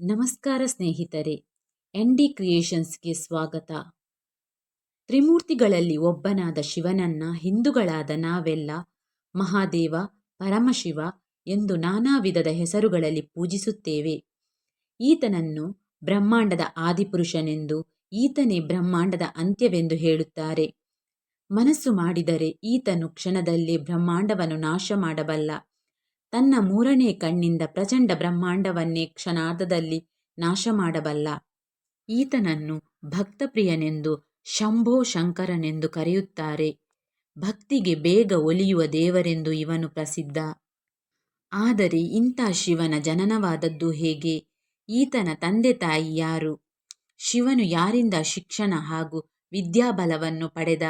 ನಮಸ್ಕಾರ ಸ್ನೇಹಿತರೆ, ND ಕ್ರಿಯೇಷನ್ಸ್ಗೆ ಸ್ವಾಗತ. ತ್ರಿಮೂರ್ತಿಗಳಲ್ಲಿ ಒಬ್ಬನಾದ ಶಿವನನ್ನ ಹಿಂದೂಗಳಾದ ನಾವೆಲ್ಲ ಮಹಾದೇವ, ಪರಮಶಿವ ಎಂದು ನಾನಾ ವಿಧದ ಹೆಸರುಗಳಲ್ಲಿ ಪೂಜಿಸುತ್ತೇವೆ. ಈತನನ್ನು ಬ್ರಹ್ಮಾಂಡದ ಆದಿಪುರುಷನೆಂದು, ಈತನೇ ಬ್ರಹ್ಮಾಂಡದ ಅಂತ್ಯವೆಂದು ಹೇಳುತ್ತಾರೆ. ಮನಸ್ಸು ಮಾಡಿದರೆ ಈತನು ಕ್ಷಣದಲ್ಲೇ ಬ್ರಹ್ಮಾಂಡವನ್ನು ನಾಶ ಮಾಡಬಲ್ಲ. ತನ್ನ ಮೂರನೇ ಕಣ್ಣಿಂದ ಪ್ರಚಂಡ ಬ್ರಹ್ಮಾಂಡವನ್ನೇ ಕ್ಷಣಾರ್ಧದಲ್ಲಿ ನಾಶ ಮಾಡಬಲ್ಲ. ಈತನನ್ನು ಭಕ್ತಪ್ರಿಯನೆಂದು, ಶಂಭೋ ಶಂಕರನೆಂದು ಕರೆಯುತ್ತಾರೆ. ಭಕ್ತಿಗೆ ಬೇಗ ಒಲಿಯುವ ದೇವರೆಂದು ಇವನು ಪ್ರಸಿದ್ಧ. ಆದರೆ ಇಂಥ ಶಿವನ ಜನನವಾದದ್ದು ಹೇಗೆ? ಈತನ ತಂದೆ ತಾಯಿ ಯಾರು? ಶಿವನು ಯಾರಿಂದ ಶಿಕ್ಷಣ ಹಾಗೂ ವಿದ್ಯಾಬಲವನ್ನು ಪಡೆದ?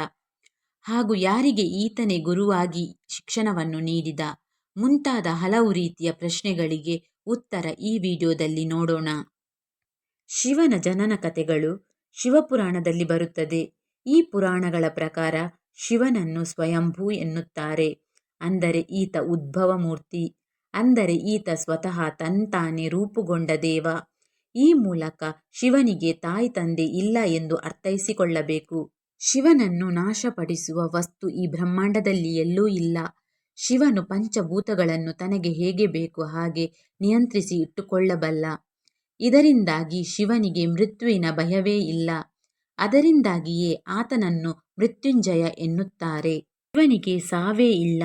ಹಾಗೂ ಯಾರಿಗೆ ಈತನೇ ಗುರುವಾಗಿ ಶಿಕ್ಷಣವನ್ನು ನೀಡಿದ? ಮುಂತಾದ ಹಲವು ರೀತಿಯ ಪ್ರಶ್ನೆಗಳಿಗೆ ಉತ್ತರ ಈ ವಿಡಿಯೋದಲ್ಲಿ ನೋಡೋಣ. ಶಿವನ ಜನನ ಕಥೆಗಳು ಶಿವಪುರಾಣದಲ್ಲಿ ಬರುತ್ತದೆ. ಈ ಪುರಾಣಗಳ ಪ್ರಕಾರ ಶಿವನನ್ನು ಸ್ವಯಂಭೂ ಎನ್ನುತ್ತಾರೆ. ಅಂದರೆ ಈತ ಉದ್ಭವ ಮೂರ್ತಿ. ಅಂದರೆ ಈತ ಸ್ವತಃ ತಂತಾನೇ ರೂಪುಗೊಂಡ ದೇವ. ಈ ಮೂಲಕ ಶಿವನಿಗೆ ತಾಯಿ ತಂದೆ ಇಲ್ಲ ಎಂದು ಅರ್ಥೈಸಿಕೊಳ್ಳಬೇಕು. ಶಿವನನ್ನು ನಾಶಪಡಿಸುವ ವಸ್ತು ಈ ಬ್ರಹ್ಮಾಂಡದಲ್ಲಿ ಎಲ್ಲೂ ಇಲ್ಲ. ಶಿವನು ಪಂಚಭೂತಗಳನ್ನು ತನಗೆ ಹೇಗೆ ಬೇಕು ಹಾಗೆ ನಿಯಂತ್ರಿಸಿ ಇಟ್ಟುಕೊಳ್ಳಬಲ್ಲ. ಇದರಿಂದಾಗಿ ಶಿವನಿಗೆ ಮೃತ್ಯುವಿನ ಭಯವೇ ಇಲ್ಲ. ಅದರಿಂದಾಗಿಯೇ ಆತನನ್ನು ಮೃತ್ಯುಂಜಯ ಎನ್ನುತ್ತಾರೆ. ಶಿವನಿಗೆ ಸಾವೇ ಇಲ್ಲ.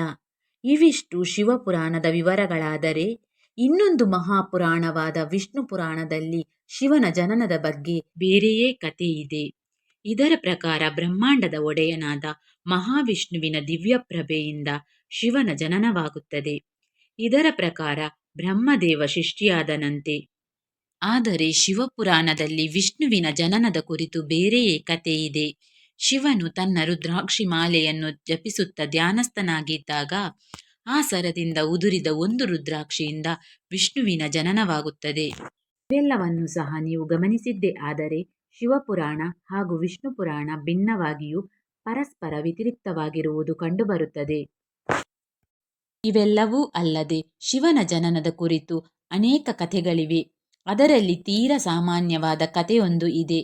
ಇವಿಷ್ಟು ಶಿವಪುರಾಣದ ವಿವರಗಳಾದರೆ, ಇನ್ನೊಂದು ಮಹಾಪುರಾಣವಾದ ವಿಷ್ಣು ಪುರಾಣದಲ್ಲಿ ಶಿವನ ಜನನದ ಬಗ್ಗೆ ಬೇರೆಯೇ ಕಥೆ ಇದೆ. ಇದರ ಪ್ರಕಾರ ಬ್ರಹ್ಮಾಂಡದ ಒಡೆಯನಾದ ಮಹಾವಿಷ್ಣುವಿನ ದಿವ್ಯಪ್ರಭೆಯಿಂದ ಶಿವನ ಜನನವಾಗುತ್ತದೆ. ಇದರ ಪ್ರಕಾರ ಬ್ರಹ್ಮದೇವ ಸೃಷ್ಟಿಯಾದನಂತೆ. ಆದರೆ ಶಿವಪುರಾಣದಲ್ಲಿ ವಿಷ್ಣುವಿನ ಜನನದ ಕುರಿತು ಬೇರೆಯೇ ಕಥೆ ಇದೆ. ಶಿವನು ತನ್ನ ರುದ್ರಾಕ್ಷಿ ಮಾಲೆಯನ್ನು ಜಪಿಸುತ್ತಾ ಧ್ಯಾನಸ್ಥನಾಗಿದ್ದಾಗ ಆ ಸರದಿಂದ ಉದುರಿದ ಒಂದು ರುದ್ರಾಕ್ಷಿಯಿಂದ ವಿಷ್ಣುವಿನ ಜನನವಾಗುತ್ತದೆ. ಇವೆಲ್ಲವನ್ನು ಸಹ ನೀವು ಗಮನಿಸಿದ್ದೇ ಆದರೆ ಶಿವಪುರಾಣ ಹಾಗೂ ವಿಷ್ಣು ಪುರಾಣ ಭಿನ್ನವಾಗಿಯೂ ಪರಸ್ಪರ ವ್ಯತಿರಿಕ್ತವಾಗಿರುವುದು ಕಂಡುಬರುತ್ತದೆ. ಇವೆಲ್ಲವೂ ಅಲ್ಲದೆ ಶಿವನ ಜನನದ ಕುರಿತು ಅನೇಕ ಕಥೆಗಳಿವೆ. ಅದರಲ್ಲಿ ತೀರ ಸಾಮಾನ್ಯವಾದ ಕಥೆಯೊಂದು ಇದೆ.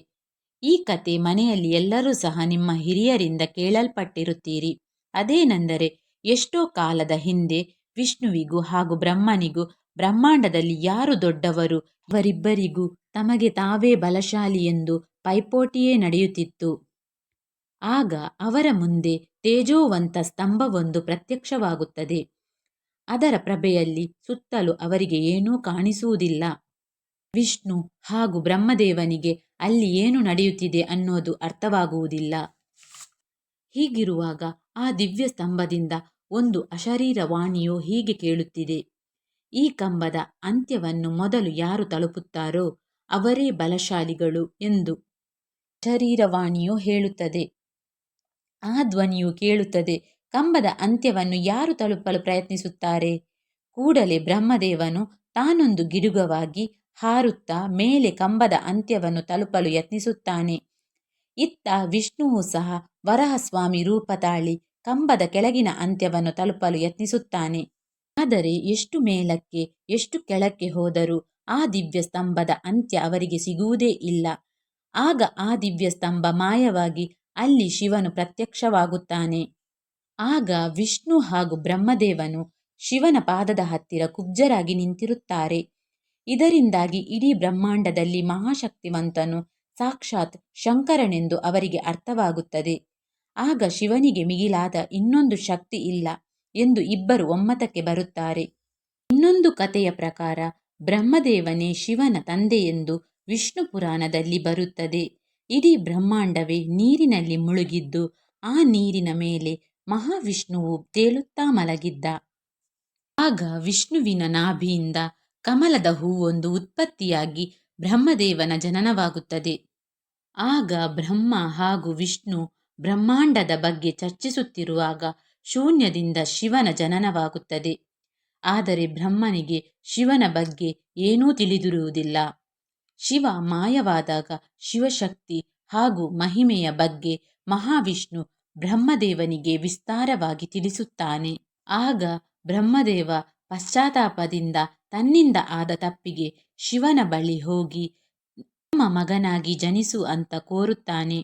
ಈ ಕಥೆ ಮನೆಯಲ್ಲಿ ಎಲ್ಲರೂ ಸಹ ನಿಮ್ಮ ಹಿರಿಯರಿಂದ ಕೇಳಲ್ಪಟ್ಟಿರುತ್ತೀರಿ. ಅದೇನೆಂದರೆ, ಎಷ್ಟೋ ಕಾಲದ ಹಿಂದೆ ವಿಷ್ಣುವಿಗೂ ಹಾಗೂ ಬ್ರಹ್ಮನಿಗೂ ಬ್ರಹ್ಮಾಂಡದಲ್ಲಿ ಯಾರು ದೊಡ್ಡವರು, ಅವರಿಬ್ಬರಿಗೂ ತಮಗೆ ತಾವೇ ಬಲಶಾಲಿ ಎಂದು ಪೈಪೋಟಿಯೇ ನಡೆಯುತ್ತಿತ್ತು. ಆಗ ಅವರ ಮುಂದೆ ತೇಜೋವಂತ ಸ್ತಂಭವೊಂದು ಪ್ರತ್ಯಕ್ಷವಾಗುತ್ತದೆ. ಅದರ ಪ್ರಭೆಯಲ್ಲಿ ಸುತ್ತಲೂ ಅವರಿಗೆ ಏನೂ ಕಾಣಿಸುವುದಿಲ್ಲ. ವಿಷ್ಣು ಹಾಗೂ ಬ್ರಹ್ಮದೇವನಿಗೆ ಅಲ್ಲಿ ಏನು ನಡೆಯುತ್ತಿದೆ ಅನ್ನೋದು ಅರ್ಥವಾಗುವುದಿಲ್ಲ. ಹೀಗಿರುವಾಗ ಆ ದಿವ್ಯ ಸ್ತಂಭದಿಂದ ಒಂದು ಅಶರೀರ ವಾಣಿಯು ಹೀಗೆ ಕೇಳುತ್ತಿದೆ: ಈ ಕಂಬದ ಅಂತ್ಯವನ್ನು ಮೊದಲು ಯಾರು ತಲುಪುತ್ತಾರೋ ಅವರೇ ಬಲಶಾಲಿಗಳು ಎಂದು ಶರೀರವಾಣಿಯು ಹೇಳುತ್ತದೆ. ಆ ಧ್ವನಿಯು ಕೇಳುತ್ತದೆ: ಕಂಬದ ಅಂತ್ಯವನ್ನು ಯಾರು ತಲುಪಲು ಪ್ರಯತ್ನಿಸುತ್ತಾರೆ? ಕೂಡಲೇ ಬ್ರಹ್ಮದೇವನು ತಾನೊಂದು ಗಿಡುಗವಾಗಿ ಹಾರುತ್ತಾ ಮೇಲೆ ಕಂಬದ ಅಂತ್ಯವನ್ನು ತಲುಪಲು ಯತ್ನಿಸುತ್ತಾನೆ. ಇತ್ತ ವಿಷ್ಣುವು ಸಹ ವರಹಸ್ವಾಮಿ ರೂಪ ತಾಳಿ ಕಂಬದ ಕೆಳಗಿನ ಅಂತ್ಯವನ್ನು ತಲುಪಲು ಯತ್ನಿಸುತ್ತಾನೆ. ಆದರೆ ಎಷ್ಟು ಮೇಲಕ್ಕೆ ಎಷ್ಟು ಕೆಳಕ್ಕೆ ಹೋದರೂ ಆ ದಿವ್ಯ ಸ್ತಂಭದ ಅಂತ್ಯ ಅವರಿಗೆ ಸಿಗುವುದೇ ಇಲ್ಲ. ಆಗ ಆ ದಿವ್ಯ ಸ್ತಂಭ ಮಾಯವಾಗಿ ಅಲ್ಲಿ ಶಿವನು ಪ್ರತ್ಯಕ್ಷವಾಗುತ್ತಾನೆ. ಆಗ ವಿಷ್ಣು ಹಾಗೂ ಬ್ರಹ್ಮದೇವನು ಶಿವನ ಪಾದದ ಹತ್ತಿರ ಕುಬ್ಜರಾಗಿ ನಿಂತಿರುತ್ತಾರೆ. ಇದರಿಂದಾಗಿ ಇಡೀ ಬ್ರಹ್ಮಾಂಡದಲ್ಲಿ ಮಹಾಶಕ್ತಿವಂತನು ಸಾಕ್ಷಾತ್ ಶಂಕರನೆಂದು ಅವರಿಗೆ ಅರ್ಥವಾಗುತ್ತದೆ. ಆಗ ಶಿವನಿಗೆ ಮಿಗಿಲಾದ ಇನ್ನೊಂದು ಶಕ್ತಿ ಇಲ್ಲ ಎಂದು ಇಬ್ಬರು ಒಮ್ಮತಕ್ಕೆ ಬರುತ್ತಾರೆ. ಇನ್ನೊಂದು ಕಥೆಯ ಪ್ರಕಾರ ಬ್ರಹ್ಮದೇವನೇ ಶಿವನ ತಂದೆಯೆಂದು ವಿಷ್ಣು ಪುರಾಣದಲ್ಲಿ ಬರುತ್ತದೆ. ಇಡೀ ಬ್ರಹ್ಮಾಂಡವೇ ನೀರಿನಲ್ಲಿ ಮುಳುಗಿದ್ದು ಆ ನೀರಿನ ಮೇಲೆ ಮಹಾವಿಷ್ಣುವು ತೇಲುತ್ತಾ ಮಲಗಿದ್ದ. ಆಗ ವಿಷ್ಣುವಿನ ನಾಭಿಯಿಂದ ಕಮಲದ ಹೂವೊಂದು ಉತ್ಪತ್ತಿಯಾಗಿ ಬ್ರಹ್ಮದೇವನ ಜನನವಾಗುತ್ತದೆ. ಆಗ ಬ್ರಹ್ಮ ಹಾಗೂ ವಿಷ್ಣು ಬ್ರಹ್ಮಾಂಡದ ಬಗ್ಗೆ ಚರ್ಚಿಸುತ್ತಿರುವಾಗ ಶೂನ್ಯದಿಂದ ಶಿವನ ಜನನವಾಗುತ್ತದೆ. ಆದರೆ ಬ್ರಹ್ಮನಿಗೆ ಶಿವನ ಬಗ್ಗೆ ಏನೂ ತಿಳಿದಿರುವುದಿಲ್ಲ. ಶಿವ ಮಾಯವಾದಾಗ ಶಿವಶಕ್ತಿ ಹಾಗೂ ಮಹಿಮೆಯ ಬಗ್ಗೆ ಮಹಾವಿಷ್ಣು ಬ್ರಹ್ಮದೇವನಿಗೆ ವಿಸ್ತಾರವಾಗಿ ತಿಳಿಸುತ್ತಾನೆ. ಆಗ ಬ್ರಹ್ಮದೇವ ಪಶ್ಚಾತ್ತಾಪದಿಂದ ತನ್ನಿಂದ ಆದ ತಪ್ಪಿಗೆ ಶಿವನ ಬಳಿ ಹೋಗಿ ನಮ್ಮ ಮಗನಾಗಿ ಜನಿಸು ಅಂತ ಕೋರುತ್ತಾನೆ.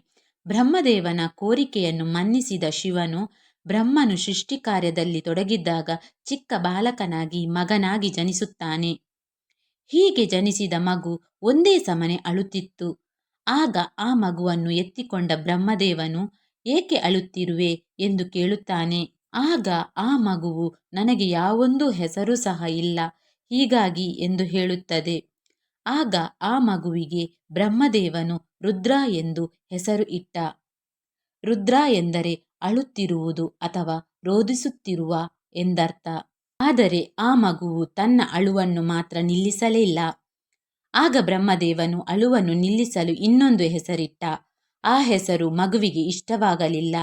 ಬ್ರಹ್ಮದೇವನ ಕೋರಿಕೆಯನ್ನು ಮನ್ನಿಸಿದ ಶಿವನು ಬ್ರಹ್ಮನು ಸೃಷ್ಟಿ ಕಾರ್ಯದಲ್ಲಿ ತೊಡಗಿದ್ದಾಗ ಚಿಕ್ಕ ಬಾಲಕನಾಗಿ ಮಗನಾಗಿ ಜನಿಸುತ್ತಾನೆ. ಹೀಗೆ ಜನಿಸಿದ ಮಗು ಒಂದೇ ಸಮನೆ ಅಳುತ್ತಿತ್ತು. ಆಗ ಆ ಮಗುವನ್ನು ಎತ್ತಿಕೊಂಡ ಬ್ರಹ್ಮದೇವನು, ಏಕೆ ಅಳುತ್ತಿರುವೆ ಎಂದು ಕೇಳುತ್ತಾನೆ. ಆಗ ಆ ಮಗುವು, ನನಗೆ ಯಾವೊಂದು ಹೆಸರು ಸಹ ಇಲ್ಲ, ಹೀಗಾಗಿ ಎಂದು ಹೇಳುತ್ತದೆ. ಆಗ ಆ ಮಗುವಿಗೆ ಬ್ರಹ್ಮದೇವನು ರುದ್ರ ಎಂದು ಹೆಸರು ಇಟ್ಟ. ರುದ್ರ ಎಂದರೆ ಅಳುತ್ತಿರುವುದು ಅಥವಾ ರೋದಿಸುತ್ತಿರುವ ಎಂದರ್ಥ. ಆದರೆ ಆ ಮಗುವು ತನ್ನ ಅಳುವನ್ನು ಮಾತ್ರ ನಿಲ್ಲಿಸಲಿಲ್ಲ. ಆಗ ಬ್ರಹ್ಮದೇವನು ಅಳುವನ್ನು ನಿಲ್ಲಿಸಲು ಇನ್ನೊಂದು ಹೆಸರಿಟ್ಟ. ಆ ಹೆಸರು ಮಗುವಿಗೆ ಇಷ್ಟವಾಗಲಿಲ್ಲ.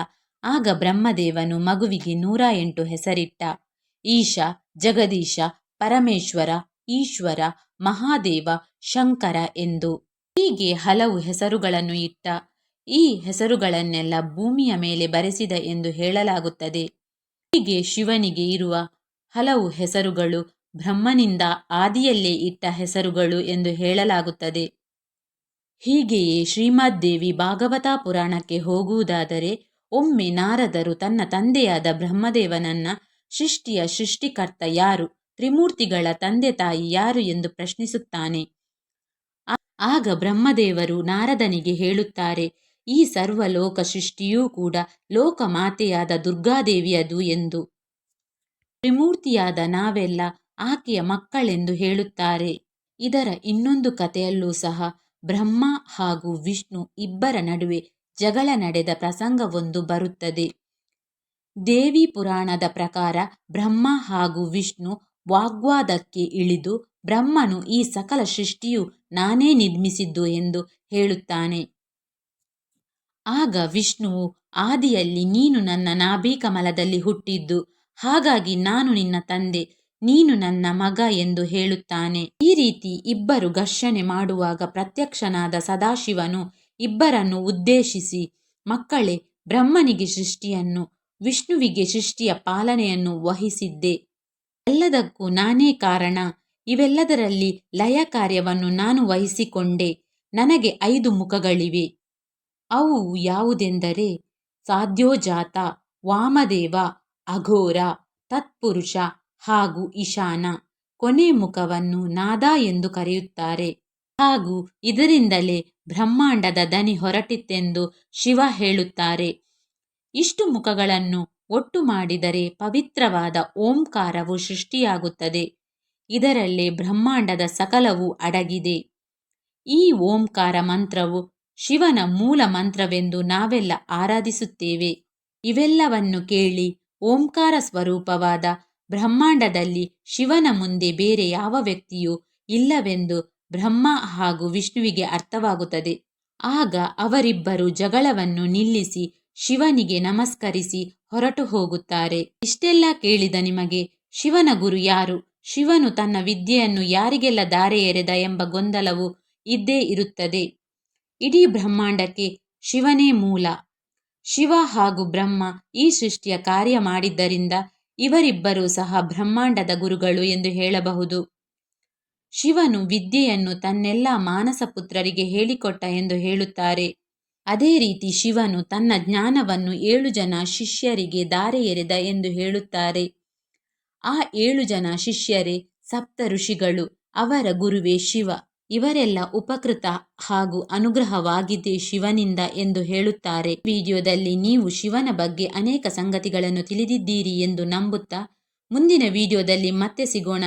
ಆಗ ಬ್ರಹ್ಮದೇವನು ಮಗುವಿಗೆ 108 ಹೆಸರಿಟ್ಟ. ಈಶ, ಜಗದೀಶ, ಪರಮೇಶ್ವರ, ಈಶ್ವರ, ಮಹಾದೇವ, ಶಂಕರ ಎಂದು. ಹೀಗೆ ಹಲವು ಹೆಸರುಗಳನ್ನು ಇಟ್ಟ. ಈ ಹೆಸರುಗಳನ್ನೆಲ್ಲ ಭೂಮಿಯ ಮೇಲೆ ಬರೆಸಿದ ಎಂದು ಹೇಳಲಾಗುತ್ತದೆ. ಹೀಗೆ ಶಿವನಿಗೆ ಇರುವ ಹಲವು ಹೆಸರುಗಳು ಬ್ರಹ್ಮನಿಂದ ಆದಿಯಲ್ಲೇ ಇಟ್ಟ ಹೆಸರುಗಳು ಎಂದು ಹೇಳಲಾಗುತ್ತದೆ. ಹೀಗೆಯೇ ಶ್ರೀಮದ್ ದೇವಿ ಭಾಗವತ ಪುರಾಣಕ್ಕೆ ಹೋಗುವುದಾದರೆ, ಒಮ್ಮೆ ನಾರದರು ತನ್ನ ತಂದೆಯಾದ ಬ್ರಹ್ಮದೇವನನ್ನ ಸೃಷ್ಟಿಯ ಸೃಷ್ಟಿಕರ್ತ ಯಾರು, ತ್ರಿಮೂರ್ತಿಗಳ ತಂದೆ ತಾಯಿ ಯಾರು ಎಂದು ಪ್ರಶ್ನಿಸುತ್ತಾನೆ. ಆಗ ಬ್ರಹ್ಮದೇವರು ನಾರದನಿಗೆ ಹೇಳುತ್ತಾರೆ, ಈ ಸರ್ವಲೋಕ ಸೃಷ್ಟಿಯೂ ಕೂಡ ಲೋಕಮಾತೆಯಾದ ದುರ್ಗಾದೇವಿಯದು ಎಂದು. ತ್ರಿಮೂರ್ತಿಯಾದ ನಾವೆಲ್ಲ ಆಕೆಯ ಮಕ್ಕಳೆಂದು ಹೇಳುತ್ತಾರೆ. ಇದರ ಇನ್ನೊಂದು ಕಥೆಯಲ್ಲೂ ಸಹ ಬ್ರಹ್ಮ ಹಾಗೂ ವಿಷ್ಣು ಇಬ್ಬರ ನಡುವೆ ಜಗಳ ನಡೆದ ಪ್ರಸಂಗವೊಂದು ಬರುತ್ತದೆ. ದೇವಿ ಪುರಾಣದ ಪ್ರಕಾರ ಬ್ರಹ್ಮ ಹಾಗೂ ವಿಷ್ಣು ವಾಗ್ವಾದಕ್ಕೆ ಇಳಿದು, ಬ್ರಹ್ಮನು ಈ ಸಕಲ ಸೃಷ್ಟಿಯು ನಾನೇ ನಿರ್ಮಿಸಿದ್ದು ಎಂದು ಹೇಳುತ್ತಾನೆ. ಆಗ ವಿಷ್ಣುವು, ಆದಿಯಲ್ಲಿ ನೀನು ನನ್ನ ನಾಭಿಕಮಲದಲ್ಲಿ ಹುಟ್ಟಿದ್ದು, ಹಾಗಾಗಿ ನಾನು ನಿನ್ನ ತಂದೆ, ನೀನು ನನ್ನ ಮಗ ಎಂದು ಹೇಳುತ್ತಾನೆ. ಈ ರೀತಿ ಇಬ್ಬರು ಘರ್ಷಣೆ ಮಾಡುವಾಗ ಪ್ರತ್ಯಕ್ಷನಾದ ಸದಾಶಿವನು ಇಬ್ಬರನ್ನು ಉದ್ದೇಶಿಸಿ, ಮಕ್ಕಳೇ, ಬ್ರಹ್ಮನಿಗೆ ಸೃಷ್ಟಿಯನ್ನು, ವಿಷ್ಣುವಿಗೆ ಸೃಷ್ಟಿಯ ಪಾಲನೆಯನ್ನು ವಹಿಸಿದ್ದೆ. ಎಲ್ಲದಕ್ಕೂ ನಾನೇ ಕಾರಣ. ಇವೆಲ್ಲದರಲ್ಲಿ ಲಯ ಕಾರ್ಯವನ್ನು ನಾನು ವಹಿಸಿಕೊಂಡೆ. ನನಗೆ 5 ಮುಖಗಳಿವೆ. ಅವು ಯಾವುದೆಂದರೆ ಸಾಧ್ಯೋಜಾತ, ವಾಮದೇವ, ಅಘೋರ, ತತ್ಪುರುಷ ಹಾಗೂ ಈಶಾನ. ಕೊನೆ ಮುಖವನ್ನು ನಾದ ಎಂದು ಕರೆಯುತ್ತಾರೆ. ಹಾಗೂ ಇದರಿಂದಲೇ ಬ್ರಹ್ಮಾಂಡದ ದನಿ ಹೊರಟಿತೆಂದು ಶಿವ ಹೇಳುತ್ತಾರೆ. ಇಷ್ಟು ಮುಖಗಳನ್ನು ಒಟ್ಟು ಮಾಡಿದರೆ ಪವಿತ್ರವಾದ ಓಂಕಾರವು ಸೃಷ್ಟಿಯಾಗುತ್ತದೆ. ಇದರಲ್ಲೇ ಬ್ರಹ್ಮಾಂಡದ ಸಕಲವೂ ಅಡಗಿದೆ. ಈ ಓಂಕಾರ ಮಂತ್ರವು ಶಿವನ ಮೂಲ ಮಂತ್ರವೆಂದು ನಾವೆಲ್ಲ ಆರಾಧಿಸುತ್ತೇವೆ. ಇವೆಲ್ಲವನ್ನು ಕೇಳಿ ಓಂಕಾರ ಸ್ವರೂಪವಾದ ಬ್ರಹ್ಮಾಂಡದಲ್ಲಿ ಶಿವನ ಮುಂದೆ ಬೇರೆ ಯಾವ ವ್ಯಕ್ತಿಯೂ ಇಲ್ಲವೆಂದು ಬ್ರಹ್ಮ ಹಾಗೂ ವಿಷ್ಣುವಿಗೆ ಅರ್ಥವಾಗುತ್ತದೆ. ಆಗ ಅವರಿಬ್ಬರು ಜಗಳವನ್ನು ನಿಲ್ಲಿಸಿ ಶಿವನಿಗೆ ನಮಸ್ಕರಿಸಿ ಹೊರಟು ಹೋಗುತ್ತಾರೆ. ಇಷ್ಟೆಲ್ಲ ಕೇಳಿದ ನಿಮಗೆ ಶಿವನ ಗುರು ಯಾರು, ಶಿವನು ತನ್ನ ವಿದ್ಯೆಯನ್ನು ಯಾರಿಗೆಲ್ಲ ಧಾರೆ ಎರೆದ ಎಂಬ ಗೊಂದಲವು ಇದ್ದೇ ಇರುತ್ತದೆ. ಇಡೀ ಬ್ರಹ್ಮಾಂಡಕ್ಕೆ ಶಿವನೇ ಮೂಲ. ಶಿವ ಹಾಗೂ ಬ್ರಹ್ಮ ಈ ಸೃಷ್ಟಿಯ ಕಾರ್ಯ ಮಾಡಿದ್ದರಿಂದ ಇವರಿಬ್ಬರೂ ಸಹ ಬ್ರಹ್ಮಾಂಡದ ಗುರುಗಳು ಎಂದು ಹೇಳಬಹುದು. ಶಿವನು ವಿದ್ಯೆಯನ್ನು ತನ್ನೆಲ್ಲ ಮಾನಸ ಪುತ್ರರಿಗೆ ಹೇಳಿಕೊಟ್ಟ ಎಂದು ಹೇಳುತ್ತಾರೆ. ಅದೇ ರೀತಿ ಶಿವನು ತನ್ನ ಜ್ಞಾನವನ್ನು 7 ಜನ ಶಿಷ್ಯರಿಗೆ ಧಾರೆ ಎರೆದ ಎಂದು ಹೇಳುತ್ತಾರೆ. ಆ 7 ಜನ ಶಿಷ್ಯರೇ ಸಪ್ತ ಋಷಿಗಳು. ಅವರ ಗುರುವೇ ಶಿವ. ಇವರೆಲ್ಲ ಉಪಕೃತ ಹಾಗೂ ಅನುಗ್ರಹವಾಗಿದ್ದೇ ಶಿವನಿಂದ ಎಂದು ಹೇಳುತ್ತಾರೆ. ವಿಡಿಯೋದಲ್ಲಿ ನೀವು ಶಿವನ ಬಗ್ಗೆ ಅನೇಕ ಸಂಗತಿಗಳನ್ನು ತಿಳಿದಿದ್ದೀರಿ ಎಂದು ನಂಬುತ್ತಾ ಮುಂದಿನ ವಿಡಿಯೋದಲ್ಲಿ ಮತ್ತೆ ಸಿಗೋಣ.